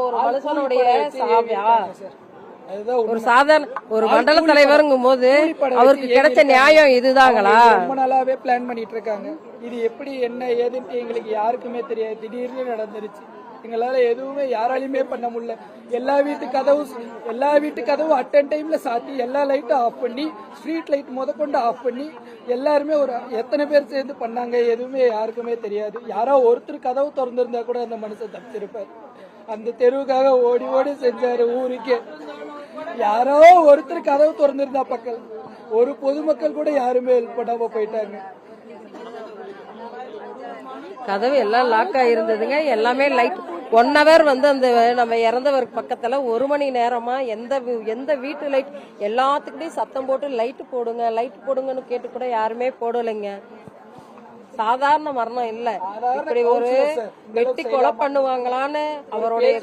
ஒரு மனுஷனுடைய ஒரு சாதாரண ஒரு மண்டல தலைவருங்கும் போது அவருக்கு கிடைச்ச நியாயம் இதுதாங்களா? ரொம்ப நாளாவே பிளான் பண்ணிட்டு இருக்காங்க. இது எப்படி என்ன ஏதுன்னு எங்களுக்கு யாருக்குமே தெரியாது. திடீர்னு நடந்துருச்சு. எங்களால எதுவுமே யாராலையுமே பண்ண முடியல. எல்லா வீட்டு கதவும் அட்டன் டைம்ல சாத்தி எல்லா லைட்டும் ஆஃப் பண்ணி ஸ்ட்ரீட் லைட் முதற்கொண்டு ஆஃப் பண்ணி எல்லாருமே ஒரு எத்தனை பேர் சேர்ந்து பண்ணாங்க எதுவுமே யாருக்குமே தெரியாது. யாரோ ஒருத்தர் கதவு திறந்திருந்தா கூட அந்த மனுஷன் தப்பிச்சிருப்பார். அந்த தெருவுக்காக ஓடி ஓடி செஞ்சாரு ஊருக்கே. யாரோ ஒருத்தர் கதவு திறந்திருந்தா பக்கம் ஒரு பொதுமக்கள் கூட யாருமே ஹெல்ப் பண்ணாம போயிட்டாங்க. கதவு எல்லாம் லாக் ஆயிருந்ததுங்க. எல்லாமே லைட் 1 hour வந்து அந்த நம்ம இறந்தவர் பக்கத்துல 1 மணி நேரமா எந்த வீட்டு லைட் எல்லாத்துக்கிட்டையும் சத்தம் போட்டு லைட் போடுங்கன்னு கேட்டு கூட யாருமே போடலைங்க. சாதாரண மரணம் இல்ல, இப்படி ஒரு வெட்டி கொலை பண்ணுவாங்களான்னு அவருடைய